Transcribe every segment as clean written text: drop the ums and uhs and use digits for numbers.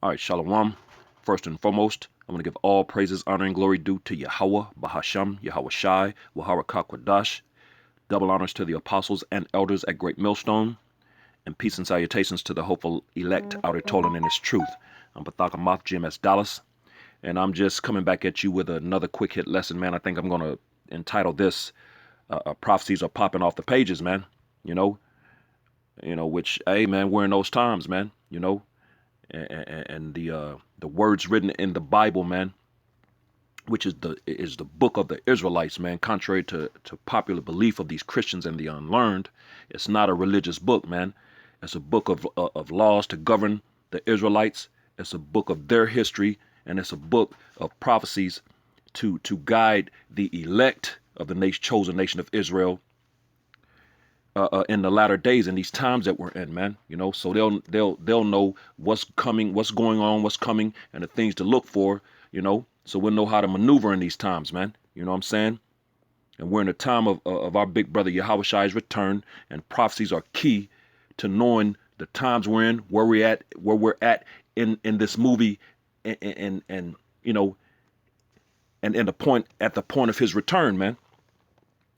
All right, Shalom. First and foremost, I'm going to give all praises, honor, and glory due to Yahweh, Bahasham, Yahweh Shai, Wahara Kakwadash. Double honors to the apostles and elders at Great Millstone, and peace and salutations to the hopeful elect out here toiling in His truth. I'm Bathaka Moth, GMS Dallas, and I'm just coming back at you with another quick hit lesson, man. I think I'm going to entitle this Prophecies Are Popping Off the Pages, man. Which, hey, man, we're in those times, man, and the words written in the Bible, man, which is the book of the Israelites, man. Contrary to popular belief of these Christians and the unlearned, it's not a religious book, man. It's a book of laws to govern the Israelites. It's a book of their history, and it's a book of prophecies to guide the elect of the chosen nation of Israel in the latter days, in these times that we're in, man. So they'll know what's coming, what's going on, what's coming, and the things to look for. So we'll know how to maneuver in these times, man. You know what I'm saying? And we're in a time of our big brother Yahweh Shai's return, and prophecies are key to knowing the times we're in, where we're at in this movie, and and in the point at the point of his return, man.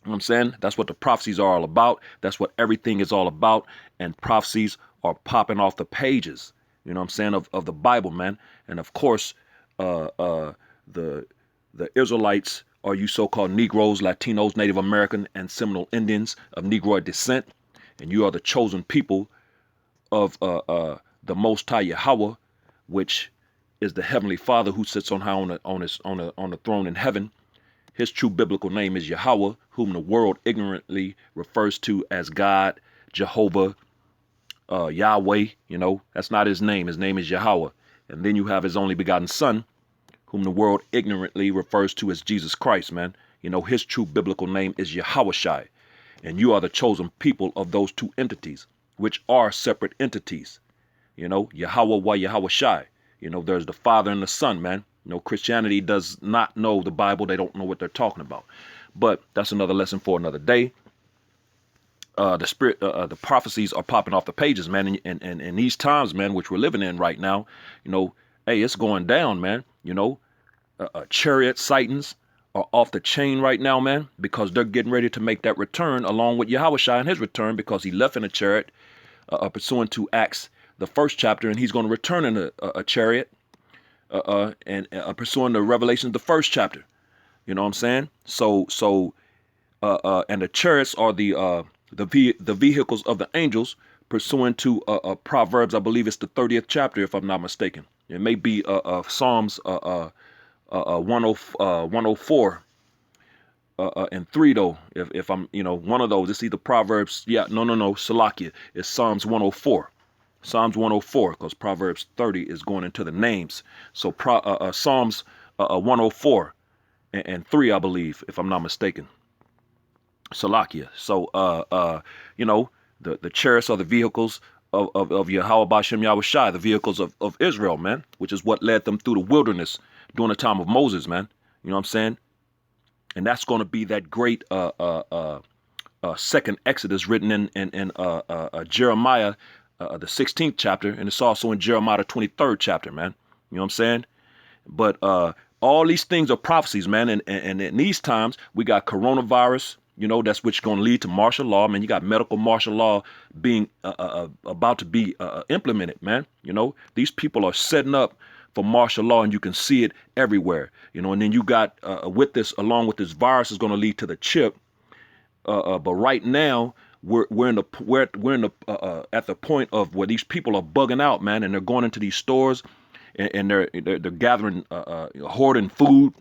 You know what I'm saying? That's what the prophecies are all about. That's what everything is all about. And prophecies are popping off the pages, you know what I'm saying, of the Bible, man. And of course, the Israelites are you so-called Negroes, Latinos, Native American, and Seminole Indians of Negroid descent. And you are the chosen people of the Most High Yahweh, which is the Heavenly Father who sits on high on the throne in heaven. His true biblical name is Yahweh, whom the world ignorantly refers to as God, Jehovah, Yahweh. That's not his name. His name is Yahweh. And then you have his only begotten son, whom the world ignorantly refers to as Jesus Christ, man. His true biblical name is Yahweh Shai. And you are the chosen people of those two entities, which are separate entities. Yahweh wa Yahweh Shai. There's the Father and the Son, man. Christianity does not know the Bible. They don't know what they're talking about. But that's another lesson for another day. The prophecies are popping off the pages, man. And in these times, man, which we're living in right now, hey, it's going down, man. Chariot sightings are off the chain right now, man, because they're getting ready to make that return along with Yahweh Shai in his return, because he left in a chariot, pursuant to Acts, the first chapter, and he's going to return in a chariot, and pursuing the Revelation, the first chapter. You know what I'm saying? And the chariots are the vehicles of the angels, pursuant to Proverbs. I believe it's the 30th chapter, if I'm not mistaken. It may be Psalms 104 and 3 though. If I'm one of those, it's either Proverbs. Yeah, no, Salakia. It's Psalms 104. Psalms 104, because Proverbs 30 is going into the names. So Psalms 104 and 3, I believe, if I'm not mistaken. Salakia. So the chariots are the vehicles of Yahweh Bashem Yahweh Shai, the vehicles of Israel, man, which is what led them through the wilderness during the time of Moses, man. You know what I'm saying? And that's going to be that great second Exodus written in Jeremiah, the 16th chapter, and it's also in Jeremiah the 23rd chapter, man. You know what I'm saying? But all these things are prophecies, man. And in these times, we got coronavirus. That's which going to lead to martial law, man. You got medical martial law being about to be implemented, man. These people are setting up for martial law, and you can see it everywhere. And then you got along with this virus is going to lead to the chip. But right now, we're at the point of where these people are bugging out, man, and they're going into these stores, and they're gathering, hoarding food,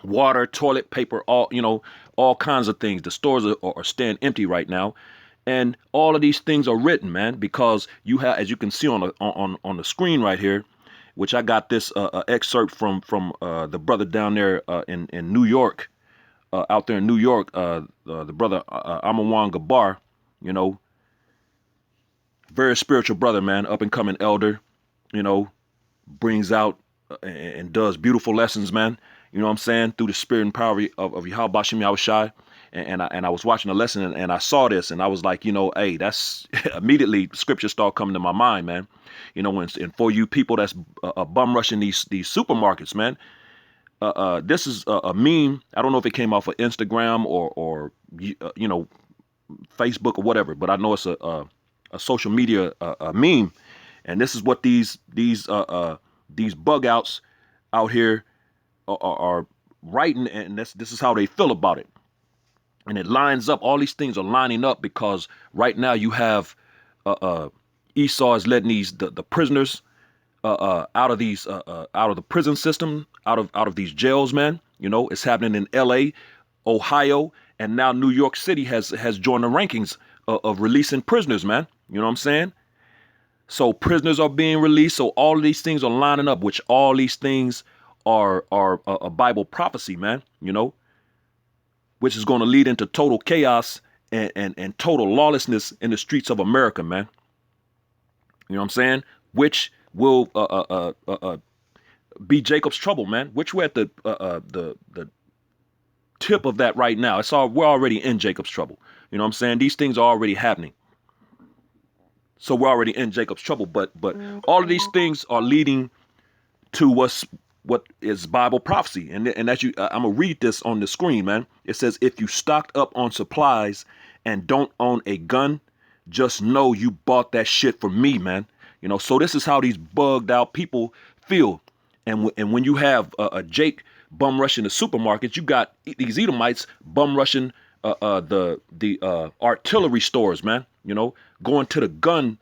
water, toilet paper, all kinds of things. The stores are staying empty right now, and all of these things are written, man, because you have, as you can see on the screen right here, which I got this excerpt from the brother down there in New York. Out there in New York, the brother Amawan Gabar, very spiritual brother, man, up and coming elder, brings out and does beautiful lessons, man. You know what I'm saying? Through the spirit and power of Yahweh Bashem Yahweh Shai. and I was watching a lesson, and I saw this, and I was like, hey, that's immediately scripture started coming to my mind, man. And for you people that's bum rushing these supermarkets, man. This is a meme. I don't know if it came off of Instagram or Facebook or whatever, but I know it's a social media meme, and this is what these bug outs out here are writing, and this is how they feel about it. And it lines up. All these things are lining up because right now you have Esau is letting the prisoners out of out of the prison system, out of these jails, man. It's happening in L.A., Ohio, and now New York City has joined the rankings of releasing prisoners, man. You know what I'm saying? So prisoners are being released. So all of these things are lining up, which all these things are a Bible prophecy, man. Which is going to lead into total chaos and total lawlessness in the streets of America, man. You know what I'm saying? Which will be Jacob's trouble, man. Which we're at the tip of that right now. We're already in Jacob's trouble. You know what I'm saying? These things are already happening. So we're already in Jacob's trouble. But all of these things are leading to what is Bible prophecy. And as I'm gonna read this on the screen, man. It says, if you stocked up on supplies and don't own a gun, just know you bought that shit from me, man. So this is how these bugged out people feel. And when you have a Jake bum rushing the supermarkets, you got these Edomites bum rushing the artillery stores, man. Going to the gun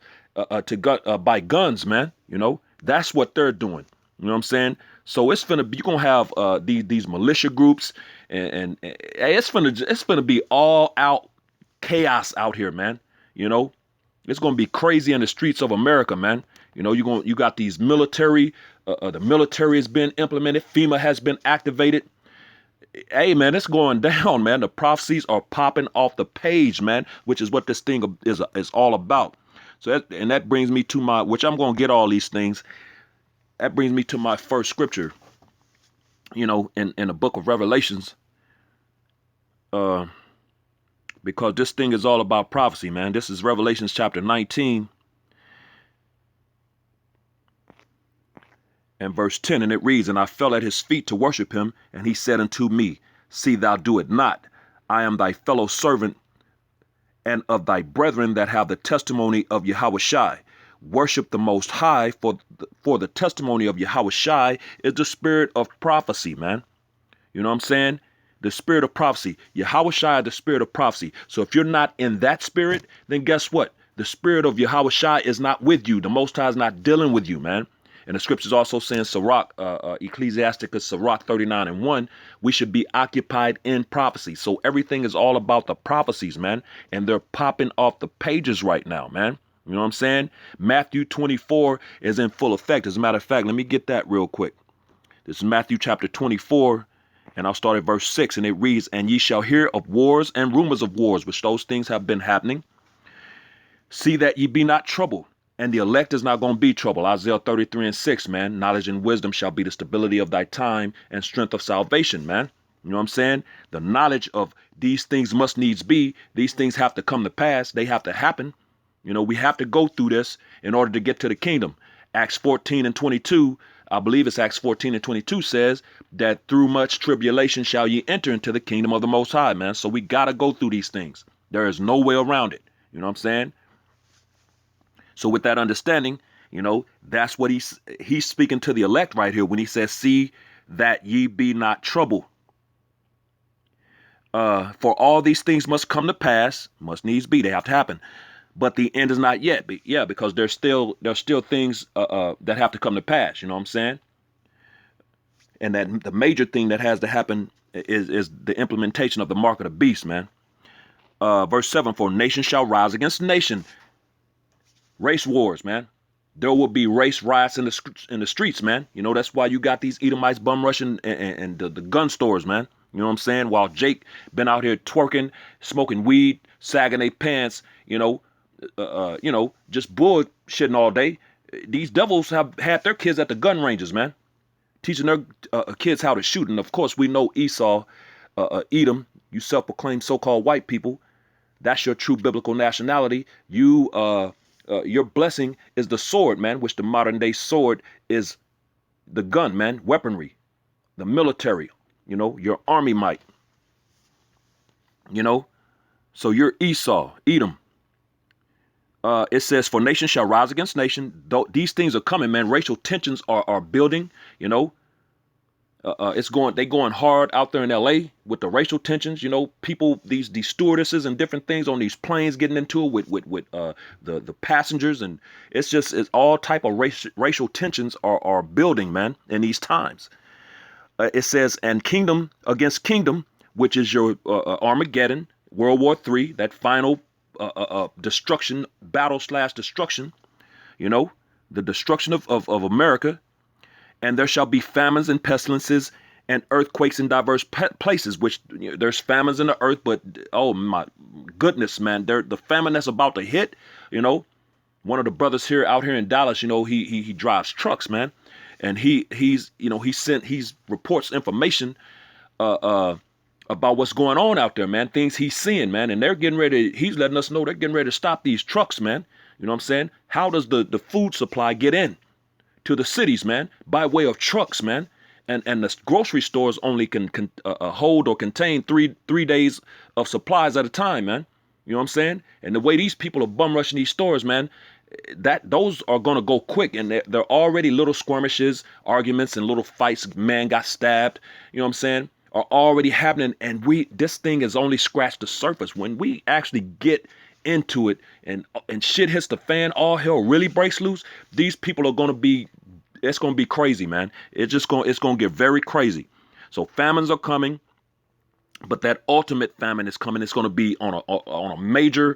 buy guns, man. That's what they're doing. You know what I'm saying? So you're gonna have these militia groups, and it's gonna be all out chaos out here, man. It's gonna be crazy in the streets of America, man. You got these military. The military has been implemented. FEMA has been activated. Hey, man, it's going down, man. The prophecies are popping off the page, man, which is what this thing is all about. So that brings me to which I'm gonna get all these things. That brings me to my first scripture, in the book of Revelations, because this thing is all about prophecy, man. This is Revelations chapter 19 and verse 10, and it reads, and I fell at his feet to worship him, and he said unto me, see thou do it not. I am thy fellow servant and of thy brethren that have the testimony of Yahushai. Worship the Most High, for the testimony of Yahushai is the spirit of prophecy, man. You know what I'm saying? The spirit of prophecy. Yahushai, the spirit of prophecy. So if you're not in that spirit, then guess what? The spirit of Yahushai is not with you. The Most High is not dealing with you, man. And the scriptures also saying, Sirach, Ecclesiasticus, Sirach 39 and 1, we should be occupied in prophecy. So everything is all about the prophecies, man. And they're popping off the pages right now, man. You know what I'm saying? Matthew 24 is in full effect. As a matter of fact, let me get that real quick. This is Matthew chapter 24, and I'll start at verse 6, and it reads, and ye shall hear of wars and rumors of wars, which those things have been happening. See that ye be not troubled, and the elect is not going to be troubled. Isaiah 33 and 6, man. Knowledge and wisdom shall be the stability of thy time and strength of salvation, man. You know what I'm saying? The knowledge of these things must needs be. These things have to come to pass. They have to happen. We have to go through this in order to get to the kingdom. Acts 14 and 22, I believe it's Acts 14 and 22 says that through much tribulation shall ye enter into the kingdom of the Most High, man. So we got to go through these things. There is no way around it. You know what I'm saying? So with that understanding, that's what he's speaking to the elect right here when he says, see that ye be not troubled. For all these things must come to pass, must needs be, they have to happen. But the end is not yet. Because there's still things that have to come to pass. You know what I'm saying? And that the major thing that has to happen is the implementation of the mark of the beast, man. Verse 7, for nation shall rise against nation. Race wars, man. There will be race riots in the streets, man. That's why you got these Edomites bum rushing and the gun stores, man. You know what I'm saying? While Jake been out here twerking, smoking weed, sagging their pants, just bullshitting all day. These devils have had their kids at the gun ranges, man, teaching their kids how to shoot. And of course, we know Esau Edom, you self-proclaimed so-called white people, that's your true biblical nationality. Your blessing is the sword, man, which the modern day sword is the gun, man, weaponry, the military, your army might, you know. So you're Esau, Edom. It says, "For nation shall rise against nation." These things are coming, man. Racial tensions are building. You know, they going hard out there in L.A. with the racial tensions. People, these stewardesses and different things on these planes getting into it with the passengers, and it's all type of racial tensions are building, man, in these times. It says, "And kingdom against kingdom," which is your Armageddon, World War III, that final destruction, battle/destruction. You know, the destruction of America. "And there shall be famines and pestilences and earthquakes in diverse places," which there's famines in the earth, but oh my goodness, man, the famine that's about to hit. You know, one of the brothers out here in Dallas, he drives trucks, man, and he's reports information uh, uh, about what's going on out there, man. Things he's seeing, man, and they're getting ready. He's letting us know they're getting ready to stop these trucks, man. You know what I'm saying? How does the food supply get in to the cities, man? By way of trucks, man. And the grocery stores only can hold or contain three days of supplies at a time, man. You know what I'm saying? And the way these people are bum rushing these stores, man, that those are gonna go quick, and they're already little skirmishes, arguments, and little fights. Man got stabbed. You know what I'm saying? Are already happening, and this thing has only scratched the surface. When we actually get into it, and shit hits the fan, all hell really breaks loose. These people are gonna be, it's gonna be crazy, man. It's gonna get very crazy. So famines are coming, but that ultimate famine is coming. It's gonna be on a major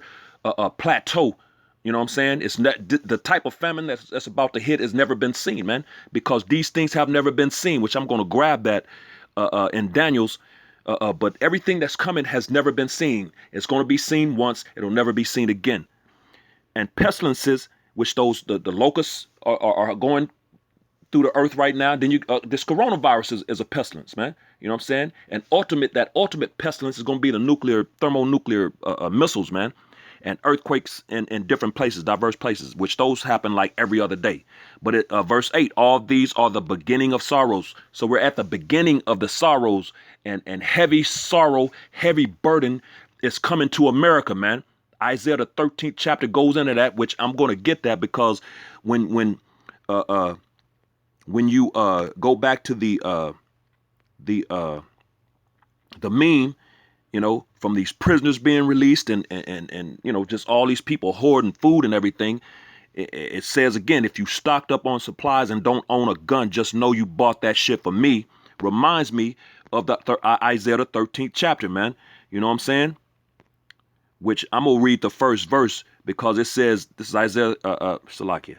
plateau. You know what I'm saying? It's not the type of famine that's about to hit has never been seen, man, because these things have never been seen, which I'm going to grab that in Daniel's. But everything that's coming has never been seen. It's going to be seen once. It'll never be seen again. And pestilences, which the locusts are going through the earth right now. Then this coronavirus is a pestilence, man. You know what I'm saying? And that ultimate pestilence is going to be the thermonuclear missiles, man, and earthquakes in different places, diverse places, which those happen like every other day. But verse 8, "All these are the beginning of sorrows." So we're at the beginning of the sorrows, and heavy sorrow, heavy burden is coming to America, man. Isaiah the 13th chapter goes into that, which I'm going to get that, because uh, uh, when you go back to the meme, from these prisoners being released, and just all these people hoarding food and everything, it says again, "If you stocked up on supplies and don't own a gun, just know you bought that shit for me." Reminds me of the Isaiah the 13th chapter, man. You know what I'm saying? Which I'm gonna read the first verse, because it says, this is Isaiah Salakia,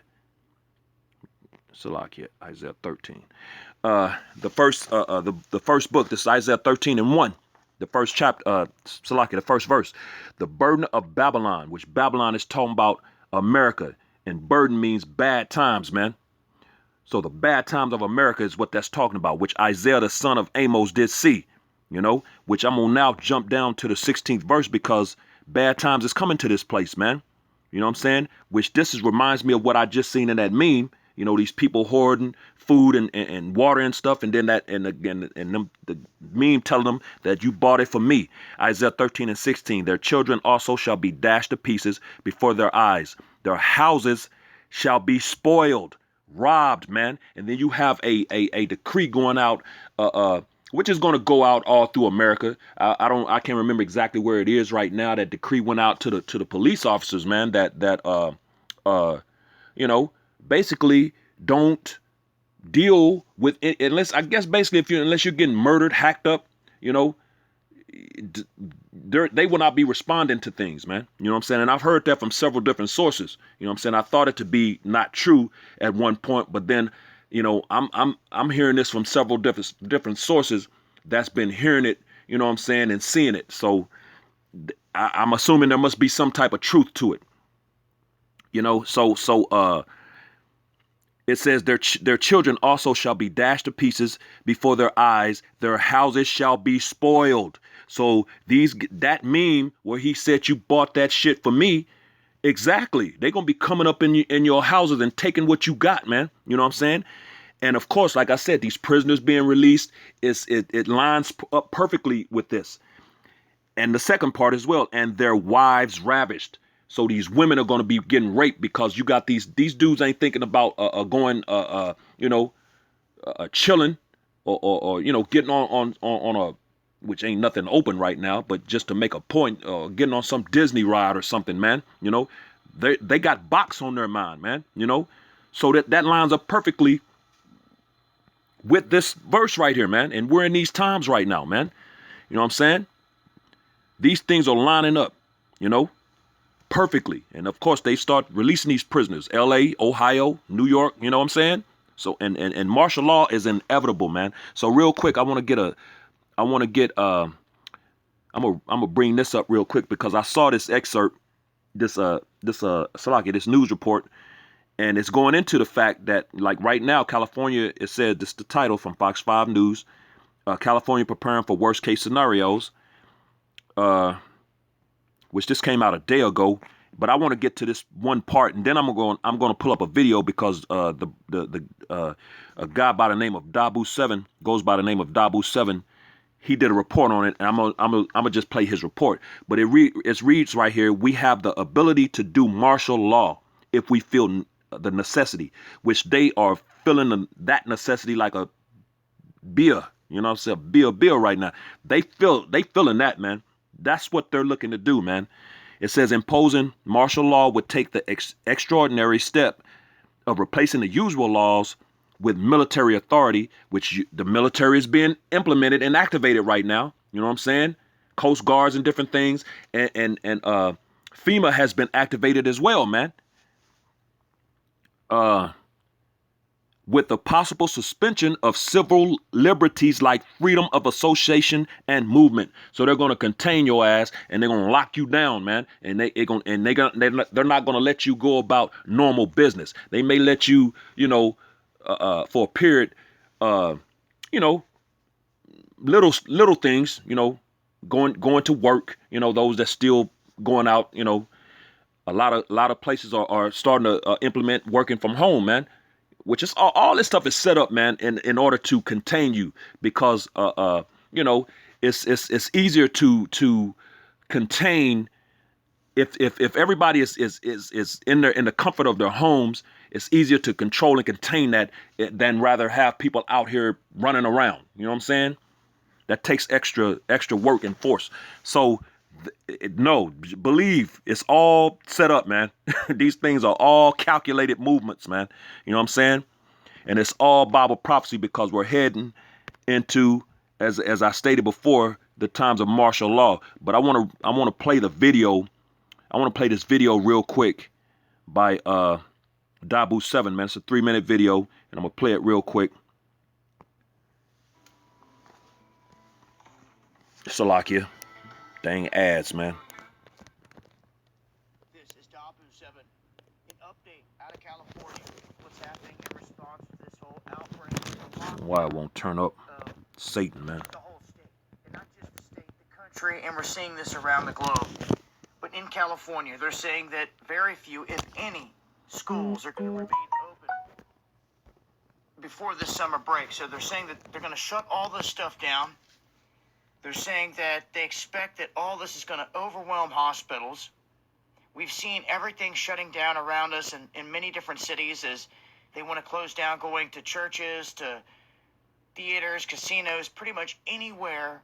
Isaiah 13. The first book. This is Isaiah 13:1. The first chapter, Salakia, the first verse. "The burden of Babylon," which Babylon is talking about America, and burden means bad times, man. So the bad times of America is what that's talking about, which Isaiah the son of Amos did see, which I'm gonna now jump down to the 16th verse, because bad times is coming to this place, man. You know what I'm saying? Which reminds me of what I just seen in that meme. These people hoarding food and water and stuff, and then the meme telling them that you bought it for me. Isaiah 13:16. "Their children also shall be dashed to pieces before their eyes. Their houses shall be spoiled," robbed, man. And then you have a decree going out, which is going to go out all through America. I can't remember exactly where it is right now. That decree went out to the police officers, man. Basically don't deal with it unless, I guess, basically, unless you're getting murdered, hacked up, you know, they will not be responding to things, man. You know what I'm saying? And I've heard that from several different sources. You know what I'm saying? I thought it to be not true at one point, but then, I'm hearing this from several different sources that's been hearing it, you know what I'm saying, and seeing it. So I'm assuming there must be some type of truth to it. It says their children also shall be dashed to pieces before their eyes. Their houses shall be spoiled. So that meme where he said you bought that shit for me, exactly. They're gonna be coming up in your houses and taking what you got, man. You know what I'm saying? And of course, like I said, these prisoners being released it lines up perfectly with this. And the second part as well, and their wives ravished. So these women are going to be getting raped because you got these dudes ain't thinking about going chilling or getting on a, which ain't nothing open right now, but just to make a point, getting on some Disney ride or something, man. They got box on their mind, man. So that lines up perfectly with this verse right here, man. And we're in these times right now, man. You know what I'm saying? These things are lining up, you know, perfectly. And of course, they start releasing these prisoners. LA, Ohio, New York, you know what I'm saying? So and martial law is inevitable, man. So real quick, I'm gonna bring this up real quick because I saw this excerpt, Salaki, this news report, and it's going into the fact that like right now, California, it said this is the title from Fox 5 News, California preparing for worst case scenarios. Which just came out a day ago. But I want to get to this one part, and then I'm going to pull up a video because a guy by the name of Dabu7 goes by the name of Dabu7. He did a report on it, and I'm gonna just play his report. But it reads right here: we have the ability to do martial law if we feel the necessity, which they are feeling that necessity like a beer. You know what I'm saying? Beer right now. They feeling that, man. That's what they're looking to do, man. It says imposing martial law would take the extraordinary step of replacing the usual laws with military authority, which the military is being implemented and activated right now. You know what I'm saying? Coast guards and different things, and FEMA has been activated as well, man. With the possible suspension of civil liberties like freedom of association and movement. So they're going to contain your ass and they're going to lock you down, man. And they're not going to let you go about normal business. They may let you, for a period, you know, little things, going to work, those that still going out, a lot of places are starting to implement working from home, man, which is all this stuff is set up, man, in order to contain you because it's easier to contain if everybody is in the comfort of their homes. It's easier to control and contain that than rather have people out here running around. You know what I'm saying? That takes extra work and force. So no, believe it's all set up, man. These things are all calculated movements, man. You know what I'm saying? And it's all Bible prophecy because we're heading into, as I stated before, the times of martial law. But I want to play the video. I want to play this video real quick by Dabu7, man. It's a 3-minute video, and I'm gonna play it real quick. Salakia. Dang ads, man. This is Dabu7. An update out of California. What's happening in response to this whole outbreak? Why it won't turn up? Satan, man. The whole state. And not just the state, the country, and we're seeing this around the globe. But in California, they're saying that very few, if any, schools are going to remain open before this summer break. So they're saying that they're going to shut all this stuff down. They're saying that they expect that all this is going to overwhelm hospitals. We've seen everything shutting down around us in many different cities as they want to close down, going to churches, to theaters, casinos, pretty much anywhere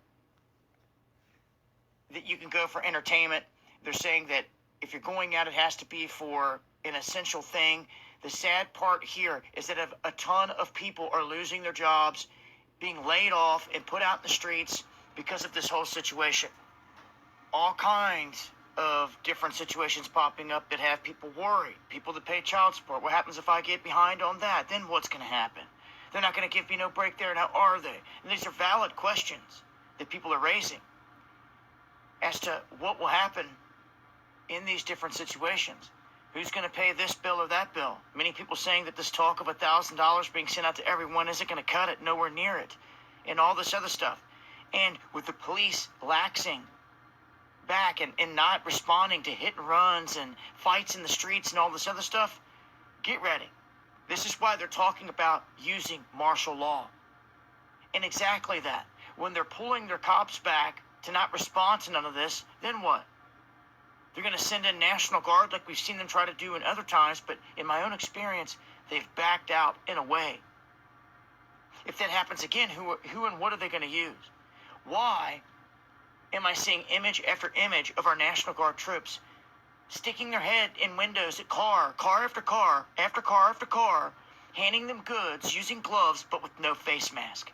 that you can go for entertainment. They're saying that if you're going out, it has to be for an essential thing. The sad part here is that a ton of people are losing their jobs, being laid off, and put out in the streets because of this whole situation. All kinds of different situations popping up that have people worried. People that pay child support. What happens if I get behind on that? Then what's going to happen? They're not going to give me no break there. Now, are they? And these are valid questions that people are raising as to what will happen in these different situations. Who's going to pay this bill or that bill? Many people saying that this talk of $1,000 being sent out to everyone isn't going to cut it, nowhere near it, and all this other stuff. And with the police laxing back and not responding to hit and runs and fights in the streets and all this other stuff, get ready. This is why they're talking about using martial law. And exactly that. When they're pulling their cops back to not respond to none of this, then what? They're going to send in National Guard like we've seen them try to do in other times, but in my own experience, they've backed out in a way. If that happens again, who and what are they going to use? Why am I seeing image after image of our National Guard troops sticking their head in windows at car after car, after car after car, handing them goods, using gloves, but with no face mask?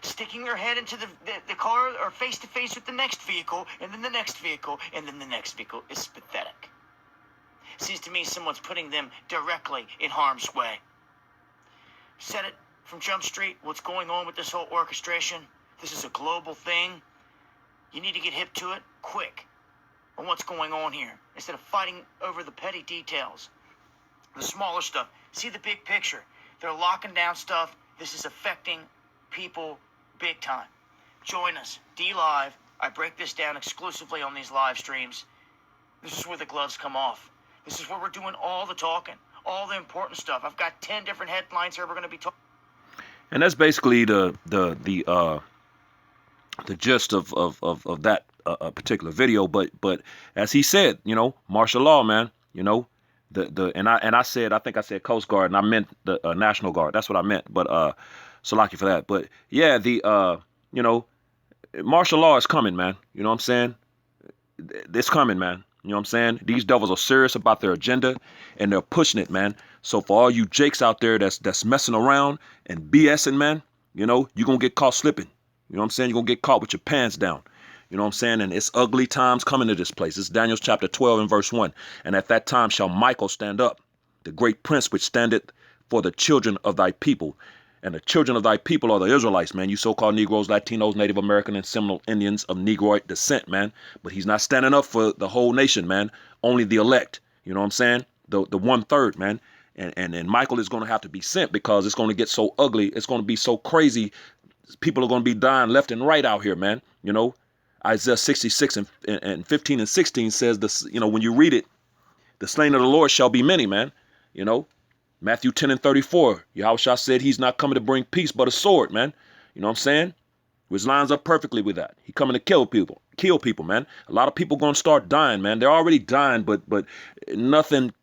Sticking their head into the car or face to face with the next vehicle, and then the next vehicle, and then the next vehicle. Is pathetic. Seems to me someone's putting them directly in harm's way. Said it from Jump Street, what's going on with this whole orchestration. This is a global thing. You need to get hip to it quick on what's going on here, instead of fighting over the petty details, the smaller stuff. See the big picture. They're locking down stuff. This is affecting people big time. Join us, D-Live. I break this down exclusively on these live streams. This is where the gloves come off. This is where we're doing all the talking, all the important stuff. I've got 10 different headlines here we're going to be talking. And that's basically the gist of that particular video. But as he said, you know, martial law, man. You know, I said, I think I said Coast Guard, and I meant the National Guard. That's what I meant. But Salaki for that. But yeah, you know, martial law is coming, man. You know what I'm saying? It's coming, man. You know what I'm saying? These devils are serious about their agenda, and they're pushing it, man. So for all you jakes out there that's messing around and BSing, man, you know, you're going to get caught slipping. You know what I'm saying? You're going to get caught with your pants down. You know what I'm saying? And it's ugly times coming to this place. It's Daniel chapter 12 and verse 1. And at that time shall Michael stand up, the great prince which standeth for the children of thy people. And the children of thy people are the Israelites, man. You so-called Negroes, Latinos, Native American, and Seminole Indians of Negroid descent, man. But he's not standing up for the whole nation, man. Only the elect. You know what I'm saying? The 1/3, man. And Michael is going to have to be sent, because it's going to get so ugly. It's going to be so crazy. People are going to be dying left and right out here, man. You know, Isaiah 66 and 15 and 16 says this, you know, when you read it, the slain of the Lord shall be many, man. You know, Matthew 10 and 34, Yahushua said he's not coming to bring peace but a sword, man. You know what I'm saying? Which lines up perfectly with that. He coming to kill people, man. A lot of people going to start dying, man. They're already dying, but nothing,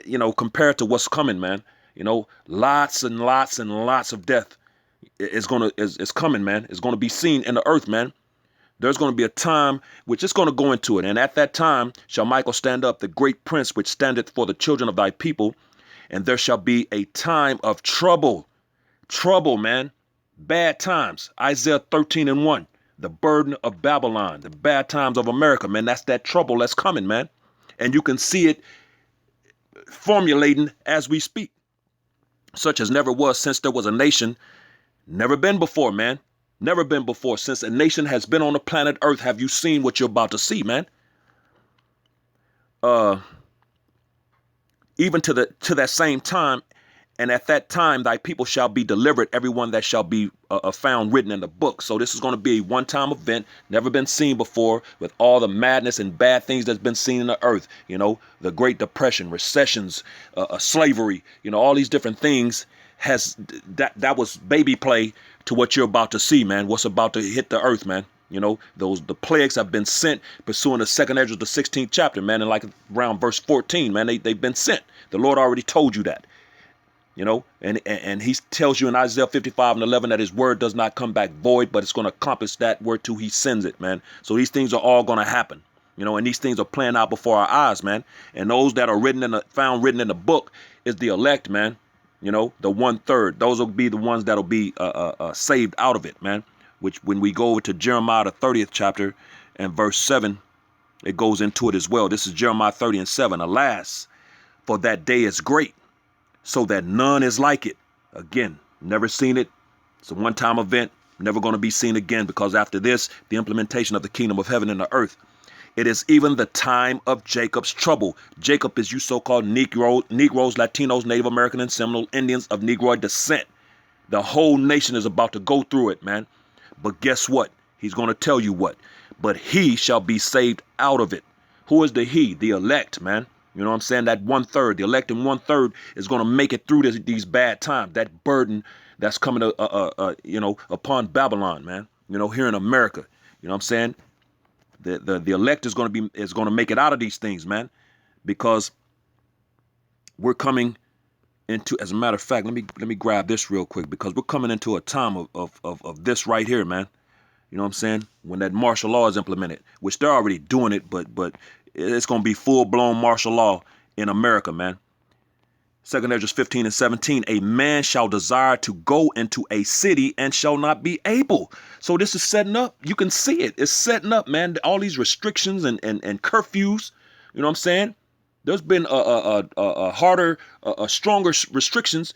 you know, compared to what's coming, man. You know, lots and lots and lots of death is coming, man. It's going to be seen in the earth, man. There's going to be a time which is going to go into it. And at that time shall Michael stand up, the great prince which standeth for the children of thy people. And there shall be a time of trouble. Trouble, man. Bad times. Isaiah 13 and 1. The burden of Babylon. The bad times of America, man. That's that trouble that's coming, man. And you can see it formulating as we speak. Such as never was since there was a nation. Never been before, man. Never been before. Since a nation has been on the planet Earth, have you seen what you're about to see, man? Even to that same time, and at that time thy people shall be delivered, everyone that shall be found written in the book. So this is going to be a one-time event, never been seen before, with all the madness and bad things that's been seen in the earth. You know, the Great Depression, recessions, slavery, you know, all these different things that was baby play to what you're about to see, man. What's about to hit the earth, man. You know, the plagues have been sent pursuing the second Ezra, the 16th chapter, man. And like around verse 14, man, they've been sent. The Lord already told you that, you know, and he tells you in Isaiah 55 and 11 that his word does not come back void, but it's going to accomplish that word till he sends it, man. So these things are all going to happen, you know, and these things are playing out before our eyes, man. And those that are found written in the book is the elect, man. You know, the 1/3. Those will be the ones that'll be saved out of it, man. Which when we go over to Jeremiah, the 30th chapter and verse 7, it goes into it as well. This is Jeremiah 30 and 7. Alas, for that day is great, so that none is like it. Again, never seen it. It's a one-time event, never going to be seen again, because after this, the implementation of the kingdom of heaven in the earth. It is even the time of Jacob's trouble. Jacob is you so-called Negroes, Latinos, Native American, and Seminole Indians of Negroid descent. The whole nation is about to go through it, man. But guess what? He's going to tell you what. But he shall be saved out of it. Who is the he? The elect, man. You know what I'm saying? That 1/3, the elect in 1/3 is going to make it through these bad times. That burden that's coming, upon Babylon, man. Here in America. You know what I'm saying? The elect is going to make it out of these things, man, because we're coming into, as a matter of fact, let me grab this real quick, because we're coming into a time of this right here, man. You know what I'm saying? When that martial law is implemented, which they're already doing it, but it's going to be full blown martial law in America, man. 2 Ezra 15 and 17, a man shall desire to go into a city and shall not be able. So this is setting up. You can see it. It's setting up, man. All these restrictions and curfews. You know what I'm saying? There's been a harder, stronger restrictions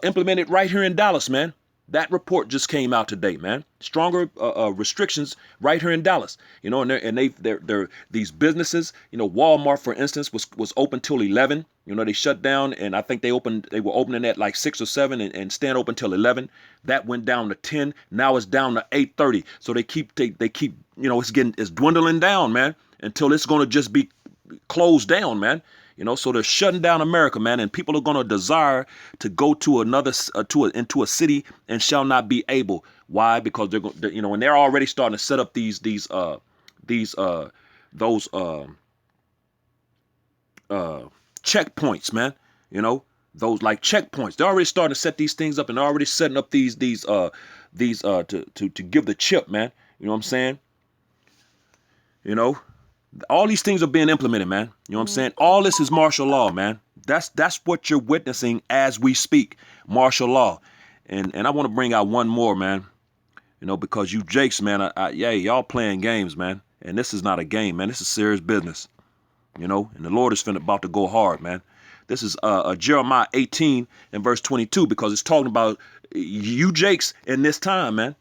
implemented right here in Dallas, man. That report just came out today, man. Stronger restrictions right here in Dallas. They're these businesses. Walmart, for instance, was open till 11. They shut down, and I think they were opening at like 6 or 7 and staying open till 11. That went down to 10. Now it's down to 8:30. So they keep it's dwindling down, man, until it's going to just be closed down, man. So they're shutting down America, man, and people are going to desire to go to into a city and shall not be able. Why? Because and they're already starting to set up those checkpoints, man. Those like checkpoints. They're already starting to set these things up, and they're already setting up these to give the chip, man. You know what I'm saying? All these things are being implemented, man. You know what I'm saying? All this is martial law, man. That's what you're witnessing as we speak. Martial law. And I want to bring out one more, man. Because you Jakes, man, y'all playing games, man. And this is not a game, man. This is serious business. And the Lord is about to go hard, man. This is Jeremiah 18 and verse 22, because it's talking about you Jakes in this time, man.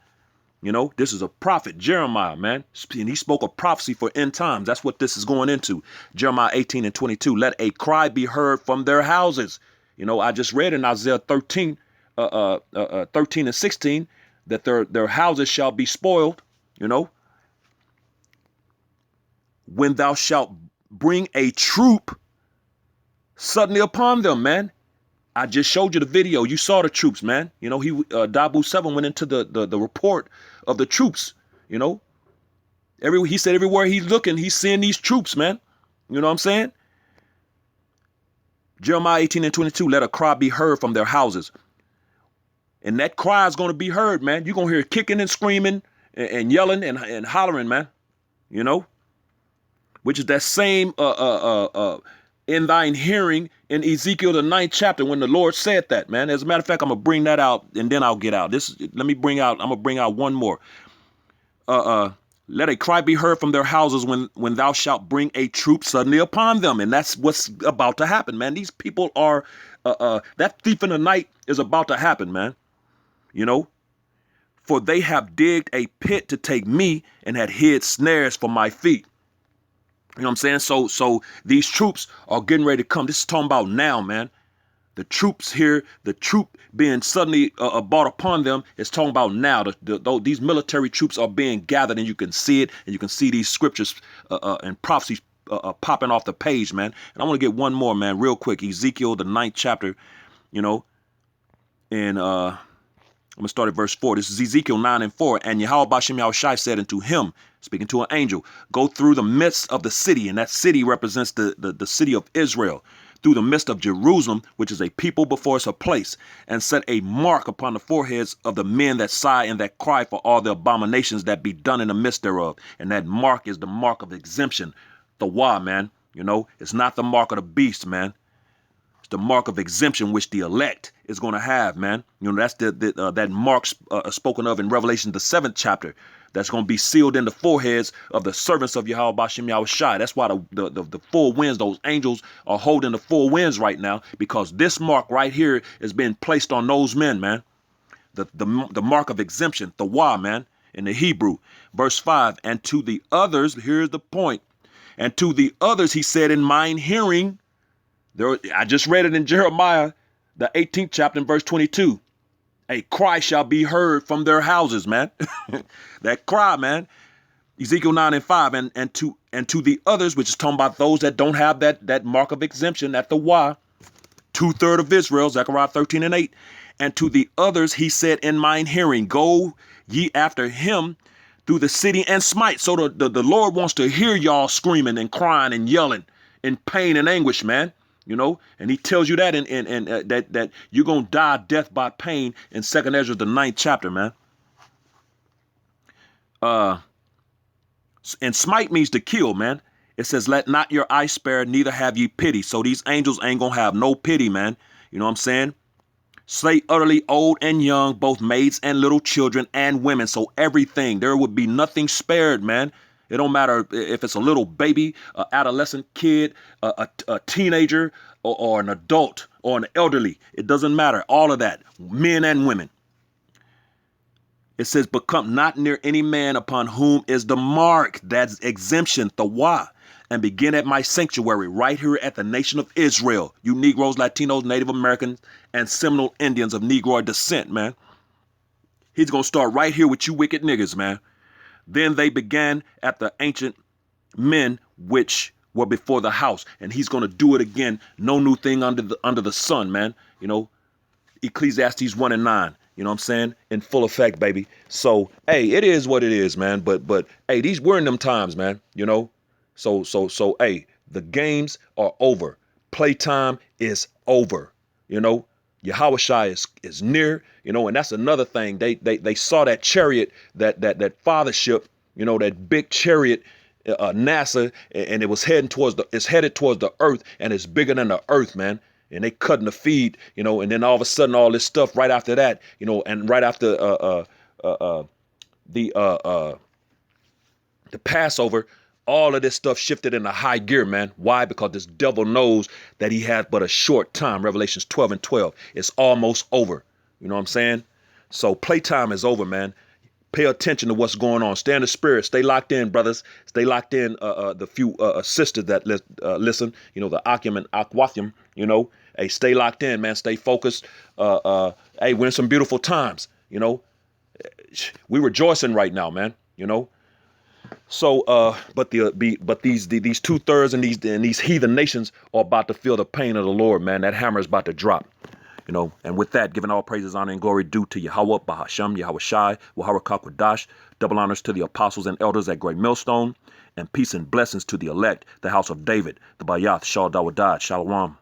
This is a prophet, Jeremiah, man. And he spoke a prophecy for end times. That's what this is going into. Jeremiah 18 and 22. Let a cry be heard from their houses. I just read in Isaiah 13 and 16 that their houses shall be spoiled. When thou shalt bring a troop suddenly upon them, man. I just showed you the video. You saw the troops, man. Dabu 7 went into the report of the troops. He said everywhere he's looking, he's seeing these troops, man. You know what I'm saying? Jeremiah 18 and 22, let a cry be heard from their houses. And that cry is going to be heard, man. You're going to hear kicking and screaming and yelling and hollering, man. Which is that same in thine hearing in Ezekiel the 9th chapter when the Lord said that, man. As a matter of fact, I'm gonna bring that out and then I'll get out. I'm gonna bring out one more. Let a cry be heard from their houses when thou shalt bring a troop suddenly upon them. And that's what's about to happen, man. These people are that thief in the night is about to happen, man. For they have digged a pit to take me and had hid snares for my feet. You know what I'm saying? So these troops are getting ready to come. This is talking about now, man. The troops here, the troop being suddenly brought upon them, is talking about now. These military troops are being gathered, and you can see it, and you can see these scriptures and prophecies popping off the page, man. And I want to get one more, man, real quick. Ezekiel, the 9th chapter, and I'm going to start at verse 4. This is Ezekiel 9 and 4. And Yahweh Bashem Yahushai said unto him, speaking to an angel, go through the midst of the city. And that city represents the city of Israel. Through the midst of Jerusalem, which is a people before it's a place, and set a mark upon the foreheads of the men that sigh and that cry for all the abominations that be done in the midst thereof. And that mark is the mark of exemption. The wah, man. It's not the mark of the beast, man. The mark of exemption which the elect is going to have, man. That's that mark spoken of in Revelation, the 7th chapter. That's going to be sealed in the foreheads of the servants of Yahweh Bashem Yahushai. That's why the four winds, those angels are holding the four winds right now, because this mark right here is being placed on those men, man. The mark of exemption, the wah, man, in the Hebrew. Verse 5, and to the others, here's the point. And to the others he said in mine hearing, there, I just read it in Jeremiah, the 18th chapter, and verse 22. A cry shall be heard from their houses, man. That cry, man. Ezekiel 9 and 5. And to the others, which is talking about those that don't have that mark of exemption at the Y, 2/3 of Israel, Zechariah 13 and 8. And to the others he said in mine hearing, go ye after him through the city and smite. So the Lord wants to hear y'all screaming and crying and yelling in pain and anguish, man. You know, and he tells you that in that you're gonna die death by pain in 2nd Ezra, the 9th chapter, man. And smite means to kill, man. It says, let not your eye spare, neither have ye pity. So these angels ain't gonna have no pity, man. You know what I'm saying? Slay utterly old and young, both maids and little children and women. So everything, there would be nothing spared, man. It don't matter if it's a little baby, an adolescent kid, a teenager, or an adult, or an elderly. It doesn't matter. All of that, men and women. It says, but come not near any man upon whom is the mark, that's exemption, the Y, and begin at my sanctuary right here at the nation of Israel. You Negroes, Latinos, Native Americans, and Seminole Indians of Negroid descent, man. He's going to start right here with you wicked niggas, man. Then they began at the ancient men which were before the house, and he's going to do it again. No new thing under the sun, man. You know, Ecclesiastes 1 and 9. You know what I'm saying? In full effect, baby. So, hey, it is what it is, man. But, hey, we're in them times, man. You know? So, hey, the games are over. Playtime is over. You know? Yahushua is near, you know, and that's another thing. They saw that chariot, that fathership, you know, that big chariot, NASA, and it was headed towards the earth, and it's bigger than the earth, man. And they cutting the feed, you know, and then all of a sudden all this stuff right after that, you know, and right after the Passover, all of this stuff shifted into high gear, man. Why? Because this devil knows that he has but a short time. Revelations 12 and 12. It's almost over. You know what I'm saying? So playtime is over, man. Pay attention to what's going on. Stay in the spirit. Stay locked in, brothers. Stay locked in. The few sisters that listen, you know, the Akim and Aquathium, you know, hey, stay locked in, man. Stay focused. Hey, we're in some beautiful times, you know. We rejoicing right now, man, you know. So, but these 2/3 and these heathen nations are about to feel the pain of the Lord, man. That hammer is about to drop. You know, and with that, giving all praises, honor, and glory due to Yahweh, Bahasham, Yahweh Shai, Wahara Kakwadash, double honors to the apostles and elders at Great Millstone, and peace and blessings to the elect, the house of David, the Bayath, Shal Dawadad, Shalom.